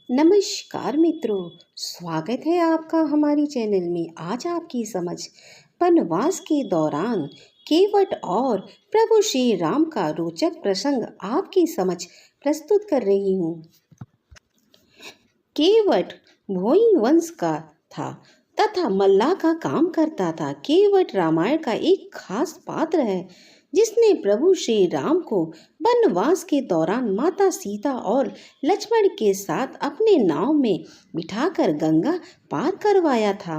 नमस्कार मित्रों, स्वागत है आपका हमारी चैनल में। आज आपकी समझ वनवास के दौरान केवट और प्रभु श्री राम का रोचक प्रसंग आपकी समझ प्रस्तुत कर रही हूँ। केवट भोई वंश का था तथा मल्लाह का काम करता था। केवट रामायण का एक खास पात्र है जिसने प्रभु श्री राम को वनवास के दौरान माता सीता और लक्ष्मण के साथ अपने नाव में बिठाकर गंगा पार करवाया था।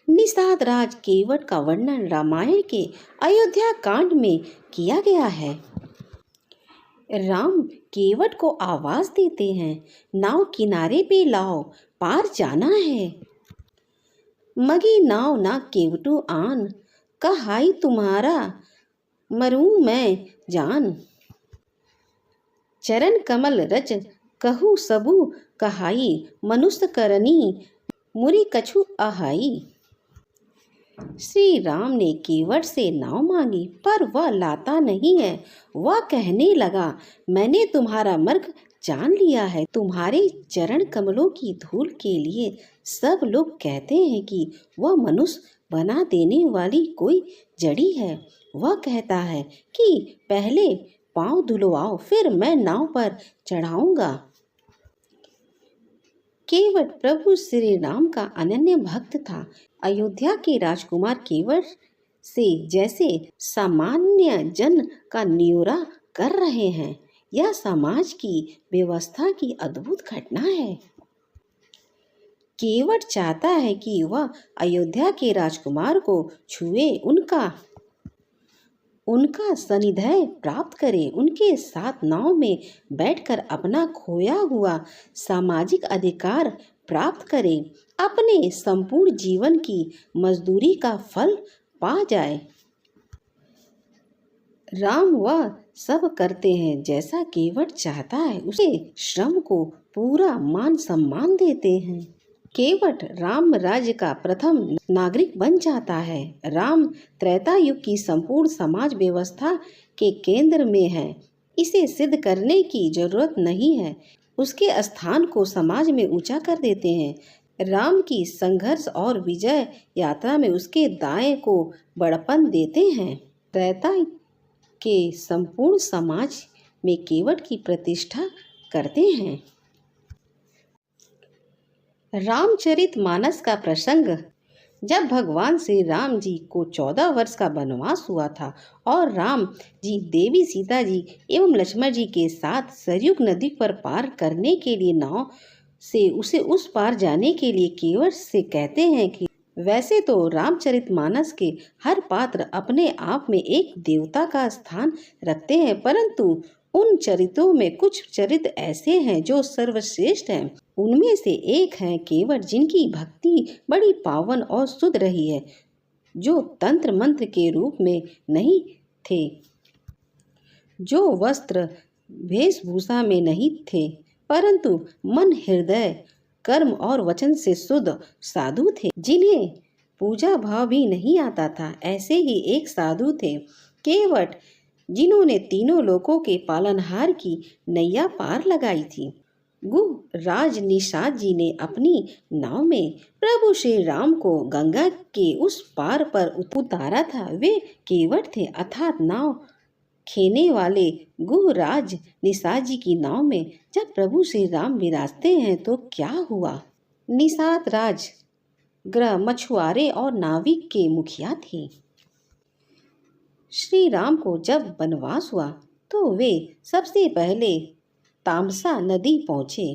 निषाद राज केवट का वर्णन रामायण के अयोध्या कांड में किया गया है। राम केवट को आवाज देते हैं, नाव किनारे पे लाओ, पार जाना है। मगी नाव ना केवटू आन, कहाई तुम्हारा मरूं मैं जान। चरण कमल रज कहू सबू कहाई, मनुष्य करनी मुरी कछु आहाई। श्री राम ने केवट से नाव मांगी पर वह लाता नहीं है। वह कहने लगा, मैंने तुम्हारा मार्ग जान लिया है। तुम्हारे चरण कमलों की धूल के लिए सब लोग कहते हैं कि वह मनुष्य बना देने वाली कोई जड़ी है। वह कहता है कि पहले पांव धुलवाओ, फिर मैं नाव पर चढ़ाऊंगा। केवट प्रभु श्री राम का अनन्य भक्त था। अयोध्या के राजकुमार केवट से जैसे सामान्य जन का न्योरा कर रहे हैं। यह समाज की व्यवस्था की अद्भुत घटना है। केवट चाहता है कि वह अयोध्या के राजकुमार को छुए, उनका सानिध्य प्राप्त करे, उनके साथ नाव में बैठकर अपना खोया हुआ सामाजिक अधिकार प्राप्त करे, अपने संपूर्ण जीवन की मजदूरी का फल पा जाए। राम वह सब करते हैं जैसा केवट चाहता है। उसे श्रम को पूरा मान सम्मान देते हैं। केवट राम राज्य का प्रथम नागरिक बन जाता है। राम त्रेता युग की संपूर्ण समाज व्यवस्था के केंद्र में है। इसे सिद्ध करने की जरूरत नहीं है, उसके स्थान को समाज में ऊंचा कर देते हैं। राम की संघर्ष और विजय यात्रा में उसके दाएं को बड़पन देते हैं। त्रेता के संपूर्ण समाज में केवट की प्रतिष्ठा करते हैं। रामचरितमानस का प्रसंग। जब भगवान श्री राम जी को 14 वर्ष का वनवास हुआ था और राम जी देवी सीता जी एवं लक्ष्मण जी के साथ सरयू नदी पर पार करने के लिए नाव से उसे उस पार जाने के लिए केवट से कहते हैं कि वैसे तो रामचरितमानस के हर पात्र अपने आप में एक देवता का स्थान रखते हैं, परंतु उन चरित्रों में कुछ चरित्र ऐसे हैं जो सर्वश्रेष्ठ हैं। उनमें से एक है केवट, जिनकी भक्ति बड़ी पावन और शुद्ध रही है, जो तंत्र मंत्र के रूप में नहीं थे, जो वस्त्र वेशभूषा में नहीं थे, परंतु मन हृदय कर्म और वचन से शुद्ध साधु थे, जिन्हें पूजा भाव भी नहीं आता था। ऐसे ही एक साधु थे केवट, जिन्होंने तीनों लोकों के पालनहार की नैया पार लगाई थी। गुह राज निषाद जी ने अपनी नाव में प्रभु श्री राम को गंगा के उस पार पर उतारा था। वे केवट थे, अर्थात नाव खेने वाले गुह राज निषाद जी की नाव में जब प्रभु श्री राम विराजते हैं तो क्या हुआ। निषाद राज ग्रह मछुआरे और नाविक के मुखिया थे। श्री राम को जब वनवास हुआ तो वे सबसे पहले तामसा नदी पहुँचे,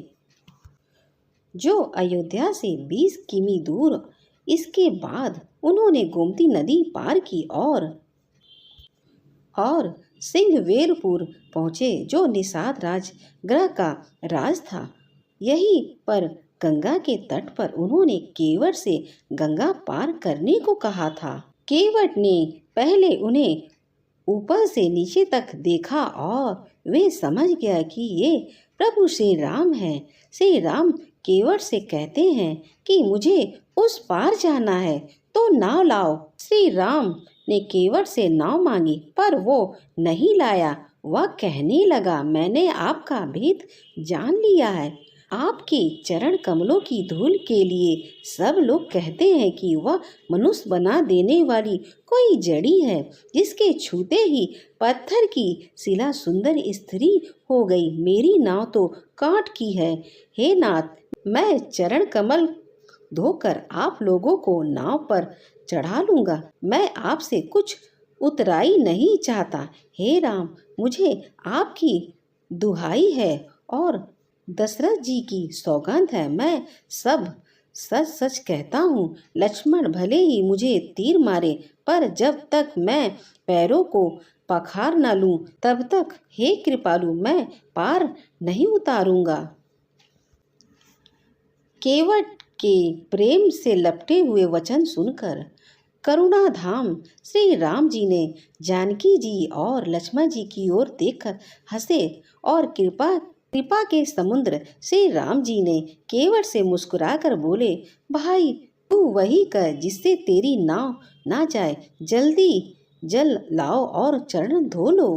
जो अयोध्या से 20 किमी दूर। इसके बाद उन्होंने गोमती नदी पार की और सिंहवेरपुर पहुँचे, जो निषाद राज ग्रह का राज था। यहीं पर गंगा के तट पर उन्होंने केवट से गंगा पार करने को कहा था। केवट ने पहले उन्हें ऊपर से नीचे तक देखा और वे समझ गया कि ये प्रभु श्री राम हैं। श्री राम केवट से कहते हैं कि मुझे उस पार जाना है तो नाव लाओ। श्री राम ने केवट से नाव मांगी पर वो नहीं लाया। वह कहने लगा, मैंने आपका भेद जान लिया है। आपके चरण कमलों की धूल के लिए सब लोग कहते हैं कि वह मनुष्य बना देने वाली कोई जड़ी है, जिसके छूते ही पत्थर की शिला सुंदर स्त्री हो गई। मेरी नाव तो कांट की है। हे नाथ, मैं चरण कमल धोकर आप लोगों को नाव पर चढ़ा लूंगा। मैं आपसे कुछ उतराई नहीं चाहता। हे राम, मुझे आपकी दुहाई है और दशरथ जी की सौगंध है, मैं सब सच सच कहता हूँ। लक्ष्मण भले ही मुझे तीर मारे, पर जब तक मैं पैरों को पखार न लूं, तब तक हे कृपालु मैं पार नहीं उतारूंगा। केवट के प्रेम से लपटे हुए वचन सुनकर करुणाधाम श्री राम जी ने जानकी जी और लक्ष्मण जी की ओर देखकर हंसे और कृपा के समुद्र श्री राम जी ने केवट से मुस्कुराकर बोले, भाई तू वही कर जिससे तेरी नाव ना जाए। जल्दी जल लाओ और चरण धो लो।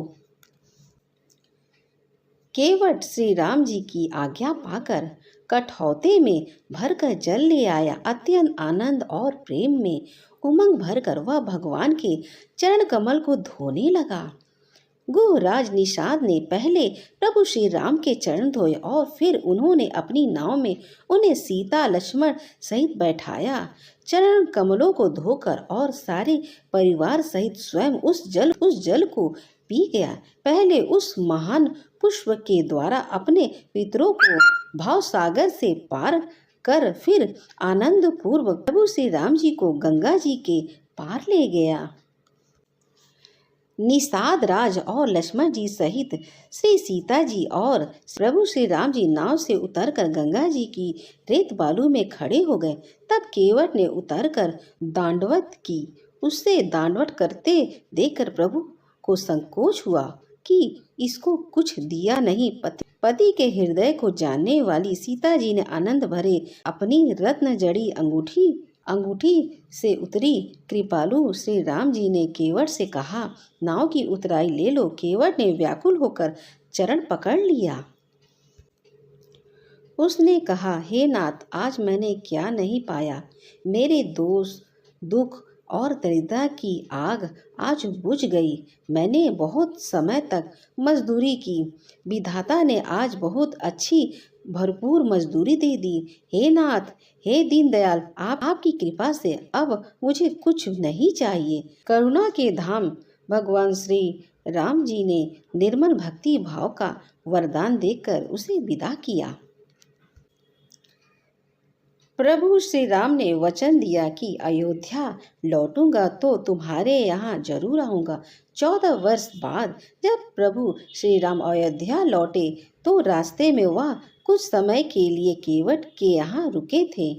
केवट श्री राम जी की आज्ञा पाकर कठौते में भरकर जल ले आया। अत्यंत आनंद और प्रेम में उमंग भरकर वह भगवान के चरण कमल को धोने लगा। गुहराज निषाद ने पहले प्रभु श्री राम के चरण धोए और फिर उन्होंने अपनी नाव में उन्हें सीता लक्ष्मण सहित बैठाया। चरण कमलों को धोकर और सारे परिवार सहित स्वयं उस जल को पी गया। पहले उस महान पुष्प के द्वारा अपने पितरों को भाव सागर से पार कर फिर आनंद पूर्वक प्रभु श्री राम जी को गंगा जी के पार ले गया। निषाद राज और लक्ष्मण जी सहित श्री सीता जी और प्रभु श्री राम जी नाव से उतरकर गंगा जी की रेत बालू में खड़े हो गए। तब केवट ने उतरकर दांडवत की। उससे दांडवत करते देखकर प्रभु को संकोच हुआ कि इसको कुछ दिया नहीं। पति के हृदय को जानने वाली सीता जी ने आनंद भरे अपनी रत्न जड़ी अंगूठी से उतरी। कृपालु श्री राम जी ने केवट से कहा, नाव की उतराई ले लो। केवट ने व्याकुल होकर चरण पकड़ लिया। उसने कहा, हे नाथ, आज मैंने क्या नहीं पाया। मेरे दोष दुख और दरिद्रता की आग आज बुझ गई। मैंने बहुत समय तक मजदूरी की। विधाता ने आज बहुत अच्छी भरपूर मजदूरी दे दी। हे नाथ, हे दीनदयाल, आपकी कृपा से अब मुझे कुछ नहीं चाहिए। करुणा के धाम भगवान श्री राम जी ने निर्मल भक्ति भाव का वरदान देकर उसे विदा किया। प्रभु श्री राम ने वचन दिया कि अयोध्या लौटूंगा तो तुम्हारे यहाँ जरूर आऊंगा। 14 वर्ष बाद जब प्रभु श्री राम अयोध्या लौटे तो रास्ते में वह कुछ समय के लिए केवट के यहाँ रुके थे।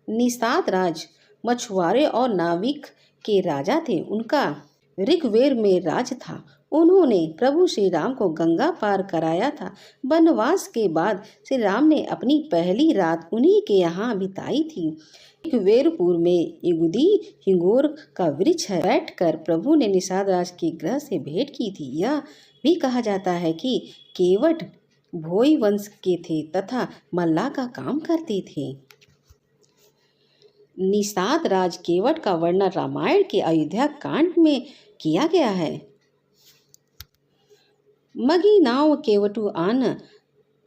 निषाद राज मछुआरे और नाविक के राजा थे। उनका ऋग्वेद में राज था। उन्होंने प्रभु श्री राम को गंगा पार कराया था। वनवास के बाद श्री राम ने अपनी पहली रात उन्हीं के यहाँ बिताई थी। ऋग्वेदपुर में युगुदी हिंगोर का वृक्ष है। बैठकर प्रभु ने निषाद राज के ग्रह से भेंट की थी। यह भी कहा जाता है कि केवट भोई वंश के थे तथा मल्लाह का काम करते थे। निषाद राज केवट का वर्णन रामायण के अयोध्या कांड में किया गया है। मगी नाव केवटु आन,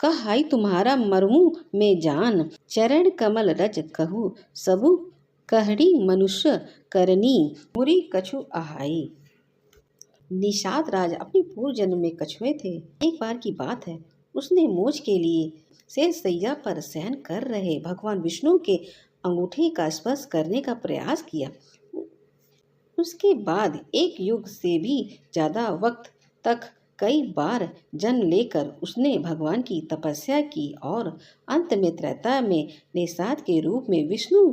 कहाई तुम्हारा मरमु में जान। चरण कमल रज कहू, सबु कहड़ी मनुष्य करनी, मुरी कछु आहाई। निषाद राज अपने पूर्व जन्म में कछुए थे। एक बार की बात है, उसने मोज के लिए शेष सैया पर शयन कर रहे भगवान विष्णु के अंगूठे का स्पर्श करने का प्रयास किया। उसके बाद एक युग से भी ज्यादा वक्त तक कई बार जन्म लेकर उसने भगवान की तपस्या की और अंत में त्रेता में निषाद के रूप में विष्णु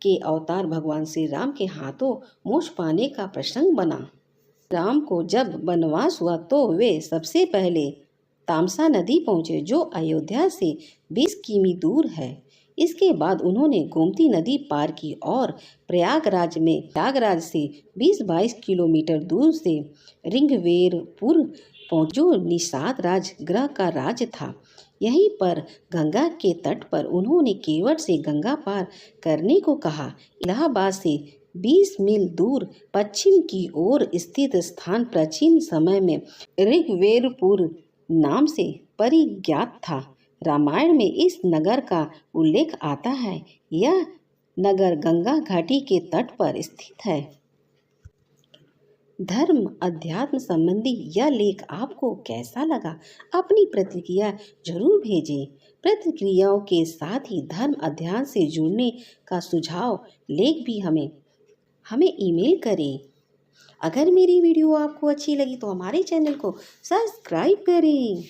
के अवतार भगवान श्री राम के हाथों मोक्ष पाने का प्रसंग बना। राम को जब वनवास हुआ तो वे सबसे पहले तामसा नदी पहुँचे, जो अयोध्या से 20 किमी दूर है। इसके बाद उन्होंने गोमती नदी पार की और प्रयागराज से 20-22 किलोमीटर दूर से ऋग्वेरपुर पहुंचे, जो निषाद राजगृह का राज्य था। यहीं पर गंगा के तट पर उन्होंने केवट से गंगा पार करने को कहा। इलाहाबाद से 20 मील दूर पश्चिम की ओर स्थित स्थान प्राचीन समय में ऋग्वेरपुर नाम से परिज्ञात था। रामायण में इस नगर का उल्लेख आता है। यह नगर गंगा घाटी के तट पर स्थित है। धर्म अध्यात्म संबंधी यह लेख आपको कैसा लगा? अपनी प्रतिक्रिया जरूर भेजें। प्रतिक्रियाओं के साथ ही धर्म अध्ययन से जुड़ने का सुझाव लेख भी हमें ईमेल करें। अगर मेरी वीडियो आपको अच्छी लगी तो हमारे चैनल को सब्सक्राइब करें।